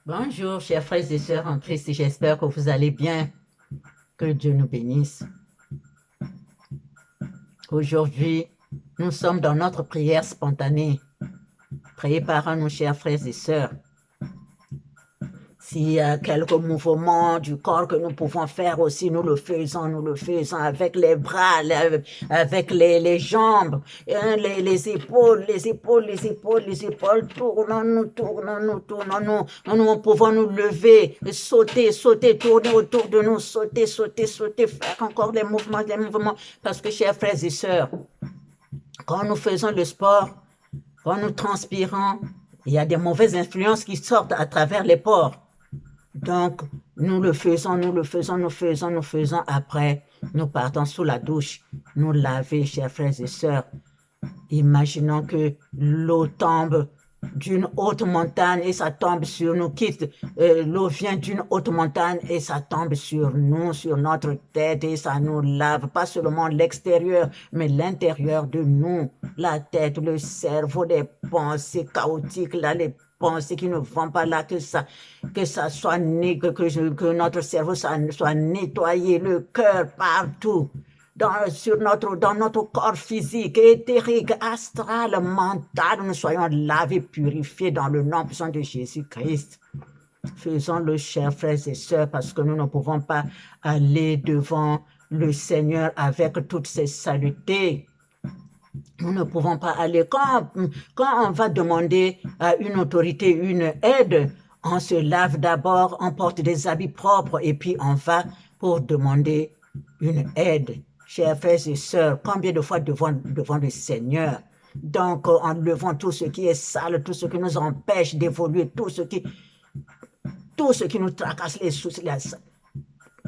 Bonjour, chers frères et sœurs en Christ, j'espère que vous allez bien. Que Dieu nous bénisse. Aujourd'hui, nous sommes dans notre prière spontanée. Préparons-nous, chers frères et sœurs. S'il y a quelques mouvements du corps que nous pouvons faire aussi, nous le faisons avec les bras, avec les jambes, les épaules, les épaules, tournons-nous. Nous pouvons nous lever, sauter, tourner autour de nous, sauter, faire encore des mouvements, parce que, chers frères et sœurs, quand nous faisons le sport, quand nous transpirons, il y a des mauvaises influences qui sortent à travers les pores. Donc, nous le faisons. Après, nous partons sous la douche, nous laver, chers frères et sœurs. Imaginons que l'eau tombe d'une haute montagne et ça tombe sur nous, l'eau vient d'une haute montagne et ça tombe sur nous, sur notre tête et ça nous lave, pas seulement l'extérieur, mais l'intérieur de nous, la tête, le cerveau, les pensées chaotiques, là, les pensées qui ne vont pas là, que ça soit que notre cerveau soit nettoyé, le cœur partout dans notre corps physique, éthérique, astral, mental, nous soyons lavés, purifiés dans le nom puissant de Jésus-Christ. Faisons-le, chers frères et sœurs, parce que nous ne pouvons pas aller devant le Seigneur avec toutes ces saletés. Nous ne pouvons pas aller. Quand on va demander à une autorité une aide, on se lave d'abord, on porte des habits propres et puis on va pour demander une aide. Chers frères et sœurs, combien de fois devant le Seigneur? Donc, en levant tout ce qui est sale, tout ce qui nous empêche d'évoluer, tout ce qui nous tracasse les soucis,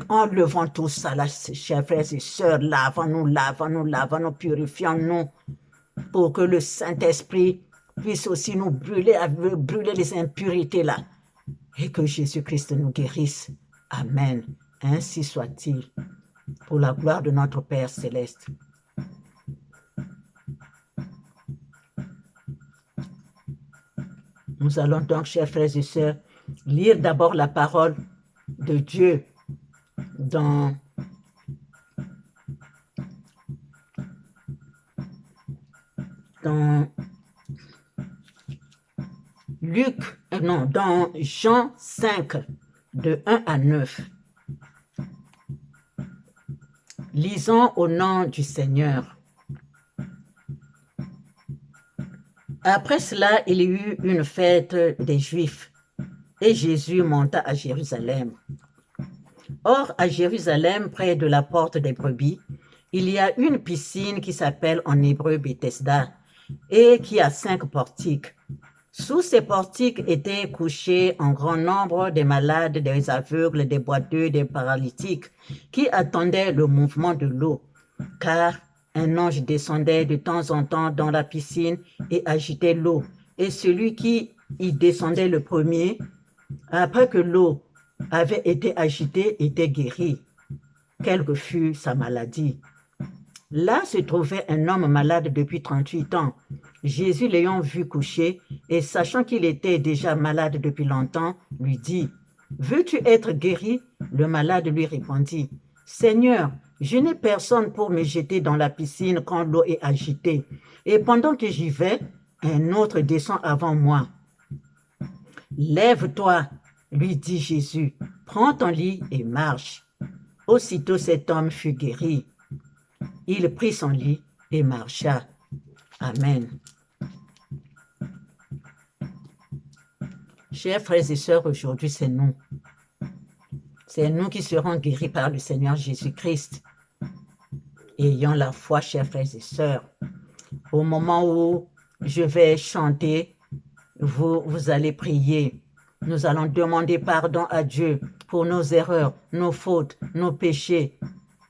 en levant tout ça, là, chers frères et sœurs, lavons-nous, purifions-nous pour que le Saint-Esprit puisse aussi nous brûler les impurités là et que Jésus-Christ nous guérisse. Amen. Ainsi soit-il. Pour la gloire de notre Père céleste. Nous allons donc, chers frères et sœurs, lire d'abord la parole de Dieu dans dans Jean 5, de 1 à 9. Lisons au nom du Seigneur. Après cela, il y eut une fête des Juifs, et Jésus monta à Jérusalem. Or, à Jérusalem, près de la porte des brebis, il y a une piscine qui s'appelle en hébreu Bethesda, et qui a 5 portiques. Sous ces portiques étaient couchés en grand nombre des malades, des aveugles, des boiteux, des paralytiques, qui attendaient le mouvement de l'eau, car un ange descendait de temps en temps dans la piscine et agitait l'eau. Et celui qui y descendait le premier, après que l'eau avait été agitée, était guéri, quelle que fût sa maladie. Là se trouvait un homme malade depuis 38 ans. Jésus l'ayant vu coucher et sachant qu'il était déjà malade depuis longtemps, lui dit, « Veux-tu être guéri ?» Le malade lui répondit, « Seigneur, je n'ai personne pour me jeter dans la piscine quand l'eau est agitée. Et pendant que j'y vais, un autre descend avant moi. » « Lève-toi, lui dit Jésus, prends ton lit et marche. » Aussitôt cet homme fut guéri. Il prit son lit et marcha. Amen. Chers frères et sœurs, aujourd'hui c'est nous. C'est nous qui serons guéris par le Seigneur Jésus-Christ. Ayons la foi, chers frères et sœurs. Au moment où je vais chanter, vous allez prier. Nous allons demander pardon à Dieu pour nos erreurs, nos fautes, nos péchés,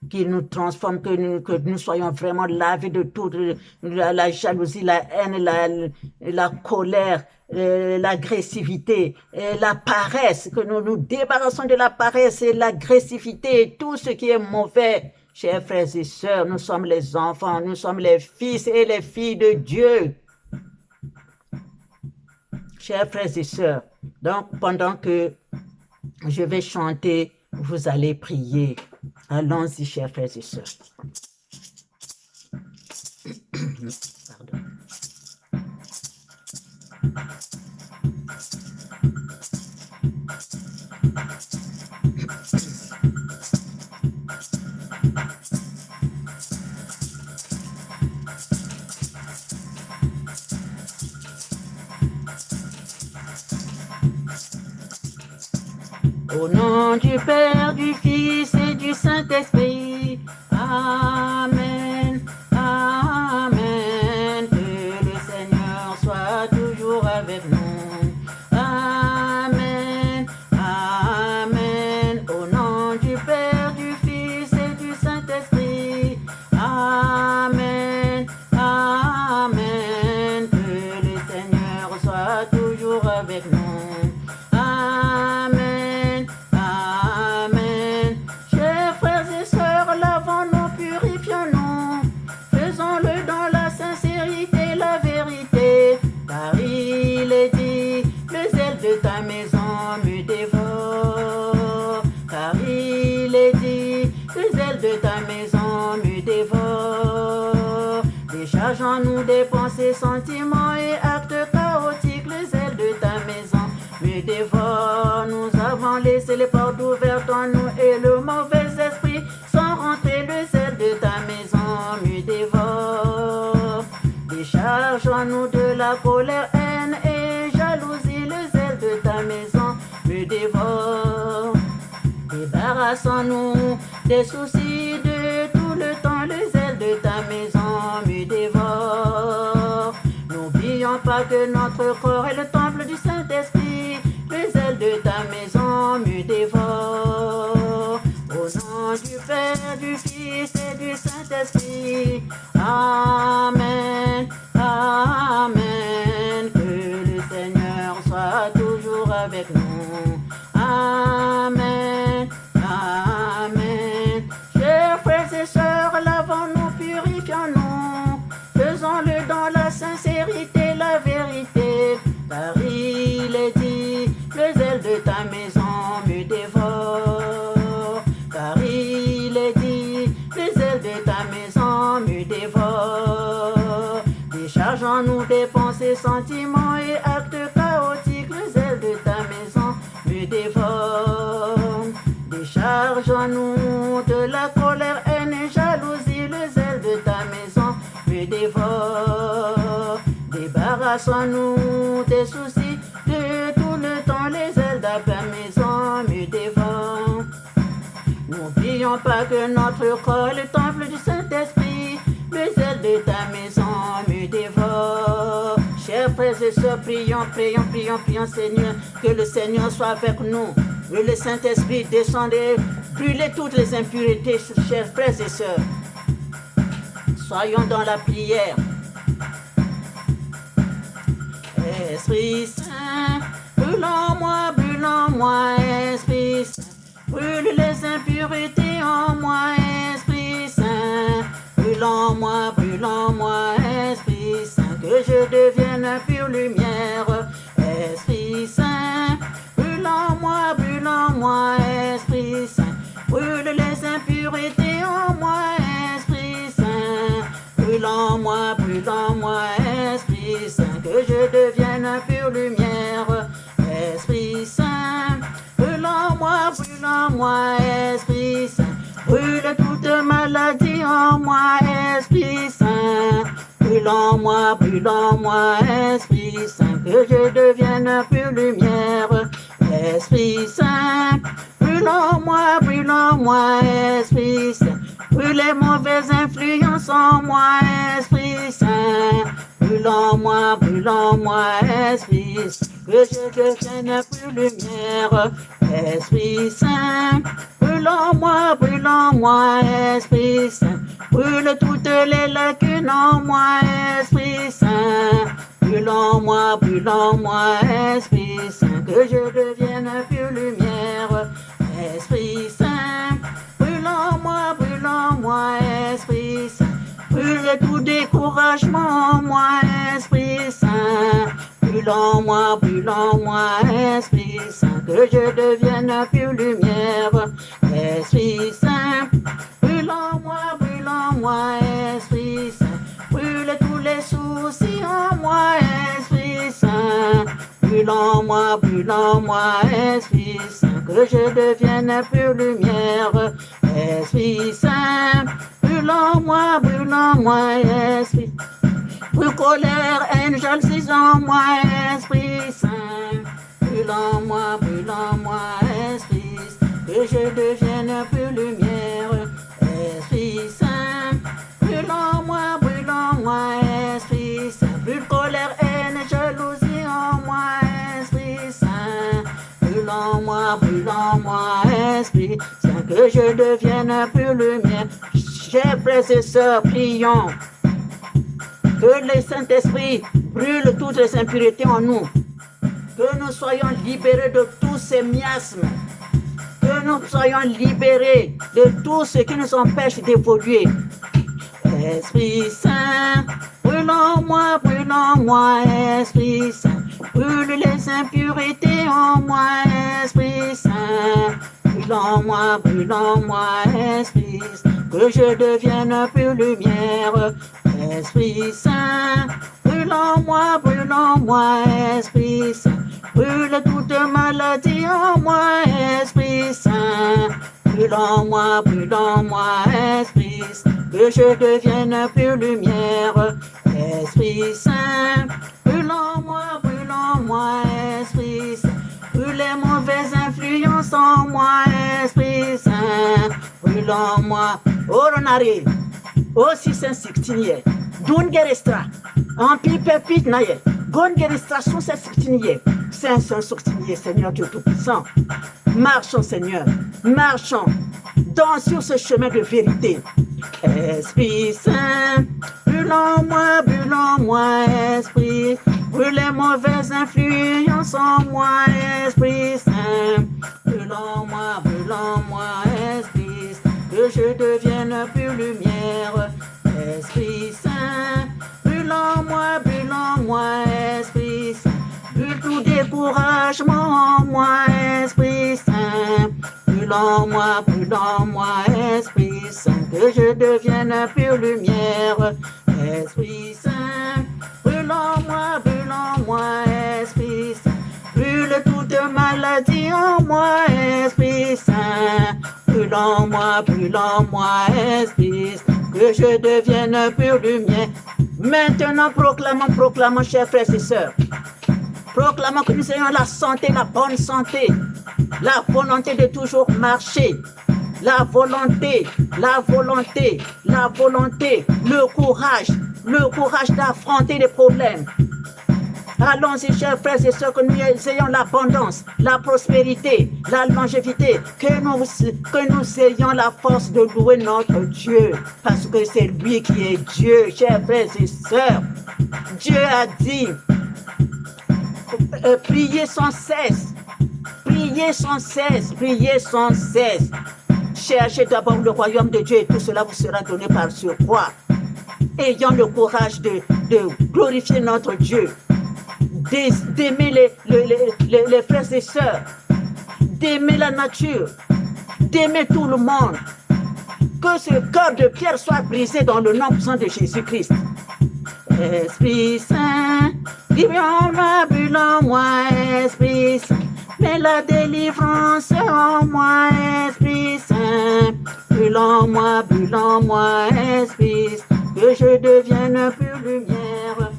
qu'il nous transforme, que nous soyons vraiment lavés de toute la jalousie, la haine, la colère, l'agressivité, la paresse, que nous nous débarrassons de la paresse et l'agressivité, tout ce qui est mauvais. Chers frères et sœurs, nous sommes les enfants, nous sommes les fils et les filles de Dieu. chers frères et sœurs. Donc, pendant que je vais chanter, vous allez prier. Allons-y, chers frères et sœurs. Pardon. Au nom du Père, du Fils et du Saint-Esprit. Amen. Amen. Que le Seigneur soit toujours avec nous. Amen. Amen. Au nom du Père, du Fils et du Saint-Esprit. Amen. Amen. Que le Seigneur soit toujours avec nous. Amen. Amen. Chers frères et sœurs, lavons-nous, purifions-nous. Faisons-le dans la sincérité, la vérité. Car il est dit, le zèle de ta maison me dévore. Car il est dit, le zèle de ta maison me dévore. Déchargeons-nous des pensées, sentiments et actes chaotiques. Le zèle de ta maison me dévore. Nous avons laissé les portes ouvertes en nous et le mauvais esprit sans rentrer. Le zèle de ta maison me dévore. Déchargeons-nous de la colère, haine et jalousie. Le zèle de ta maison me dévore. Débarrassons-nous des soucis de tout le temps. Le zèle de ta maison me dévore. N'oublions pas que notre corps est le temple du Saint-Esprit. Le zèle de ta maison me dévore. Au nom du Père, du Fils et du Saint-Esprit. Amen. Amen. Que le Seigneur soit toujours avec nous. Amen. Amen. Chers frères et sœurs, lavons-nous, purifions-nous. Faisons-le dans la sincérité, la vérité. Car il est dit, le zèle de ta maison me dévore. Car il est dit, le zèle de ta maison me dévore. Déchargeons-nous des pensées, sentiments et actes chaotiques. Le zèle de ta maison me dévore. Déchargeons-nous de la colère, haine et jalousie. Le zèle de ta maison me dévore. Débarrassons-nous des soucis de tout le temps. Les zèles de ta maison me dévore. N'oublions pas que notre corps est le temple du Saint-Esprit. Le zèle de ta maison me dévore. Chers frères et sœurs, prions, prions, prions, prions, Seigneur, que le Seigneur soit avec nous. Que le Saint-Esprit descende, brûlez toutes les impuretés, chers frères et sœurs. Soyons dans la prière. Esprit Saint, brûle en moi, Esprit Saint. Brûle les impuretés en moi, Esprit Saint. Brûle en moi, Esprit Saint. Que je devienne pure lumière, Esprit Saint. Brûle en moi, Esprit Saint. Brûle les impuretés en moi, Esprit Saint. Brûle en moi, Esprit Saint. Que je devienne pure lumière, Esprit Saint. Brûle en moi, Esprit Saint. Brûle toute maladie en moi, Esprit Saint. Brûle en moi, Esprit Saint. Que je devienne pure lumière, Esprit Saint. Brûle en moi, Esprit Saint. Brûle les mauvaises influences en moi, Esprit Saint. Brûle en moi, Esprit Saint. Que je devienne pure lumière, Esprit Saint. Brûle en moi, Esprit Saint. Brûle toutes les lacunes en moi, Esprit Saint. Brûle en moi, Esprit Saint. Que je devienne pure lumière, Esprit Saint. Brûle en moi, Esprit Saint. Brûle tout découragement en moi, Esprit Saint. Brûle en Esprit Saint, que je devienne pure lumière. Esprit Saint, brûle en moi, Esprit Saint, brûle tous les soucis en moi, Esprit Saint. Brûle en moi, Esprit Saint, que je devienne pure lumière. Esprit Saint, brûle en moi, Esprit. Brûle colère, haine, jalousie en moi, Esprit Saint. Brûle en moi, Esprit Saint, que je devienne pure lumière. Esprit Saint, brûle en moi, Esprit Saint. Brûle colère, haine, jalousie en moi, Esprit Saint. Brûle en moi, Esprit Saint, que je devienne pure lumière. Chers frères et sœurs, prions. Que le Saint-Esprit brûle toutes les impuretés en nous. Que nous soyons libérés de tous ces miasmes. Que nous soyons libérés de tout ce qui nous empêche d'évoluer. Esprit Saint, brûle en moi, Esprit Saint. Brûle les impuretés en moi, Esprit Saint. Brûle en moi, Esprit Saint. Que je devienne pure lumière. Esprit Saint, brûle en moi, Esprit Saint. Brûle toute maladie en moi, Esprit Saint. Brûle en moi, Esprit Saint. Que je devienne pure lumière. Esprit Saint, brûle en moi, Esprit Saint. Brûle les mauvaises influences en moi, Esprit Saint. Brûle en moi, Oronari. Aussi Saint-Sictinier, Dungerestra, Empire Pépite Naye, Gongerestra, son Saint-Sictinier, Saint-Sictinier, Seigneur Dieu Tout-Puissant. Marchons, Seigneur, marchons, dans sur ce chemin de vérité. Esprit Saint, brûle en moi, Esprit, brûle les mauvaises influences en moi, Esprit Saint. Brûle en moi, Esprit Saint, que je devienne pure lumière. Esprit Saint, brûle en moi, Esprit Saint. Brûle tout découragement en moi, Esprit Saint. Brûle en moi, Esprit Saint, que je devienne pure lumière. Esprit Saint, brûle en moi, Esprit Saint. Brûle toute maladie en moi, Esprit Saint. Brûle en moi, Esprit Saint, que je devienne pure lumière. Maintenant, proclamons, chers frères et sœurs. Proclamons que nous ayons la santé, la bonne santé, la volonté de toujours marcher, la volonté, le courage d'affronter les problèmes. Allons-y, chers frères et sœurs, que nous ayons l'abondance, la prospérité, la longévité, que nous ayons la force de louer notre Dieu, parce que c'est lui qui est Dieu, chers frères et sœurs. Dieu a dit, priez sans cesse, cherchez d'abord le royaume de Dieu et tout cela vous sera donné par surcroît. Ayons le courage de glorifier notre Dieu, d'aimer les frères et sœurs, d'aimer la nature, d'aimer tout le monde. Que ce cœur de pierre soit brisé dans le nom puissant de Jésus-Christ. Esprit Saint, brûle en moi, Esprit Saint. Mais la délivrance en moi, Esprit Saint. Brûle en moi, Esprit Saint. Que je devienne pure lumière.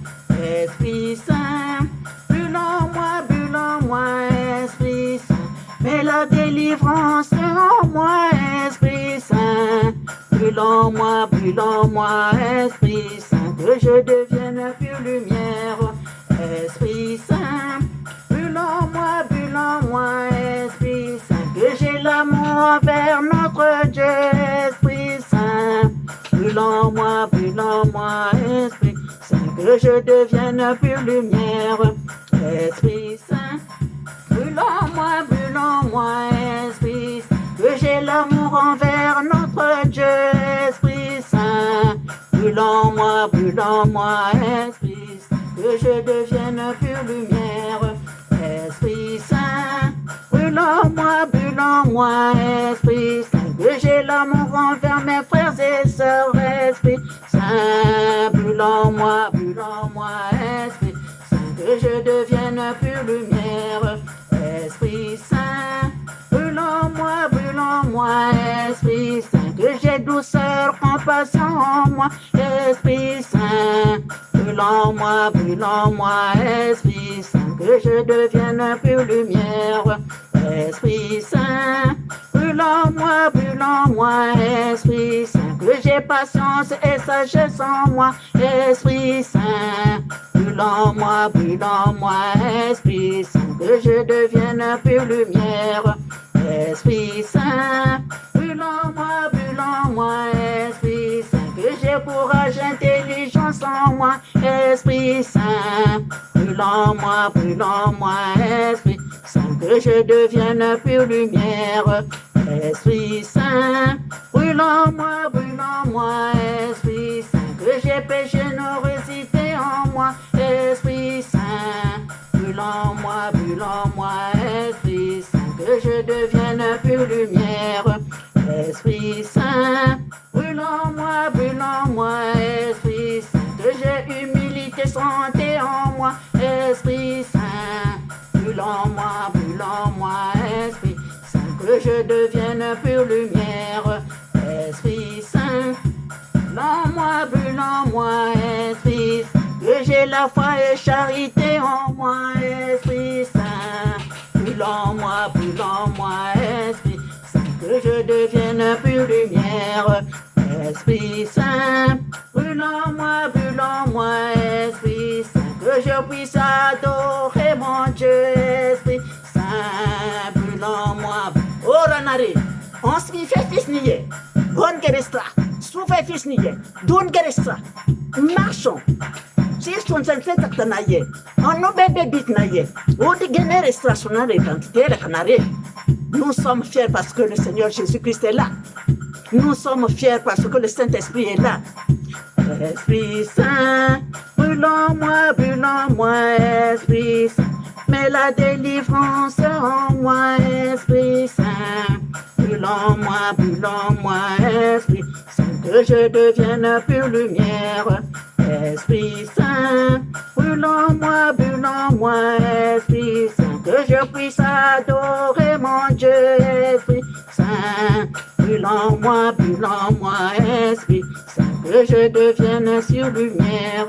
Esprit Saint, brûle en moi, Esprit Saint. Mais la délivrance en moi, Esprit Saint. Brûle en moi, Esprit Saint. Que je devienne pure lumière. Esprit Saint, brûle en moi, Esprit Saint. Que j'ai l'amour envers notre Dieu, Esprit Saint. Brûle en moi, Esprit Saint. Que je devienne pure lumière. Esprit Saint, brûle en moi, Esprit Saint. Que j'ai l'amour envers notre Dieu, Esprit Saint. Brûle en moi, Esprit Saint. Que je devienne pure lumière. Esprit Saint. brûle-en-moi, Esprit Saint, que j'ai l'amour envers mes frères et sœurs, Esprit Saint, brûle-en-moi, Esprit Saint, que je devienne pure lumière, Esprit Saint, brûle-en-moi, Esprit Saint, que j'ai douceur, compassion en moi, Esprit Saint, brûle-en-moi, Esprit Saint, que je devienne pure lumière, Esprit Saint, brûle-en-moi, Esprit Saint, que j'ai patience et sagesse en moi, Esprit Saint, brûle-en-moi, Esprit Saint, que je devienne pure lumière, Esprit Saint, brûle-en-moi, Esprit Saint, que j'ai courage, intelligence en moi, Esprit Saint, brûle-en-moi, Esprit Saint, que je devienne pure lumière, Esprit Saint, brûle-en-moi, Esprit Saint, que j'ai paix, générosité en moi, Esprit Saint, brûle-en-moi, Esprit Saint, que je devienne pure lumière, Esprit Saint, brûle-en-moi, Esprit Saint, que j'ai humilité, santé en moi, Esprit Saint, brûle-en-moi, Esprit Saint, que je devienne pure lumière, Esprit Saint, brûle-en-moi, Esprit Saint, que j'ai la foi et charité en moi, Esprit Saint, brûle-en-moi, Esprit Saint, que je devienne pure lumière, Esprit Saint, brûle-en-moi, Esprit Saint, que je puisse adorer mon Dieu, Esprit Saint, brûle-en-moi, Oranari, on se fait fils nier, bonne gerestra, souffle fils nier, donne gerestra, marchons. Si on s'en fait tanaye, on nous bébé bit naye, ou de gagner restauration d'identité la canarée. Nous sommes fiers parce que le Seigneur Jésus-Christ est là. Nous sommes fiers parce que le Saint-Esprit est là. Esprit Saint, brûle-en-moi, Esprit Saint, mets la délivrance en moi, Esprit Saint, brûle-en-moi, Esprit Saint, que je devienne pure lumière, Esprit Saint, brûle-en-moi, Esprit Saint, que je puisse adorer mon Dieu, Esprit Saint, brûle-en-moi, Esprit Saint, que je devienne sur lumière.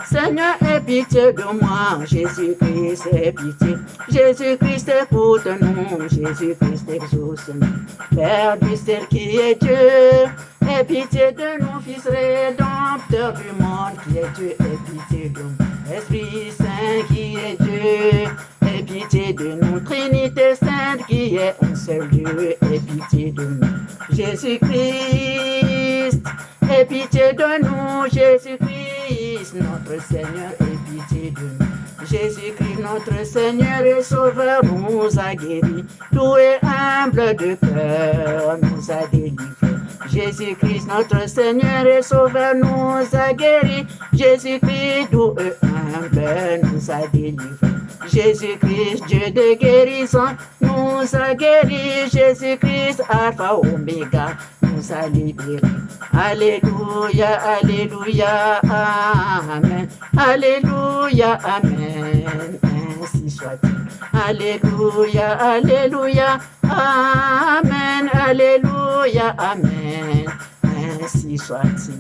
Seigneur, aie pitié de moi, Jésus-Christ, aie pitié. Jésus-Christ, écoute-nous, Jésus-Christ, exauce-nous. Père du ciel qui est Dieu, aie pitié de nous, Fils rédempteur du monde qui est Dieu, aie pitié de nous. Esprit Saint qui est Dieu, aie pitié de nous. Trinité Sainte qui est un seul Dieu, aie pitié de nous. Jésus-Christ, aie pitié de nous, Jésus-Christ, notre Seigneur, aie pitié de nous. Jésus-Christ, notre Seigneur et Sauveur, nous a guéris. Doux et humble de cœur, nous a délivrés. Jésus-Christ, notre Seigneur et Sauveur, nous a guéris. Jésus-Christ, doux et humble, nous a délivrés. Jésus-Christ, Dieu de guérison, nous a guéris. Jésus-Christ, Alpha, Oméga, nous a libérés. Alléluia, Alléluia, Amen. Alléluia, Amen. Ainsi soit-il. Alléluia, Alléluia, Amen. Alléluia, Amen. Ainsi soit-il.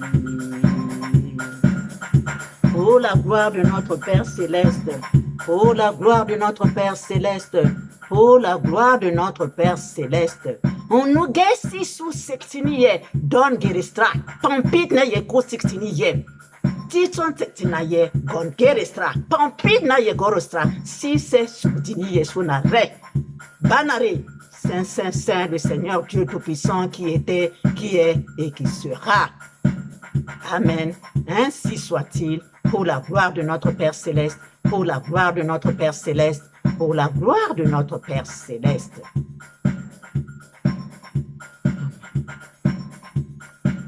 Pour la gloire de notre Père Céleste, pour la gloire de notre Père Céleste, pour la gloire de notre Père Céleste. On nous guessi sous sextinier, don gerestra, pampit na ye ko sextinier. Titon sextinaye, gon gerestra, pampit na ye gorostra, si c'est soutinier sous na re. Banare, Saint, Saint, Saint, le Seigneur Dieu Tout-Puissant qui était, qui est et qui sera. Amen. Ainsi soit-il, pour la gloire de notre Père Céleste, pour la gloire de notre Père Céleste, pour la gloire de notre Père Céleste.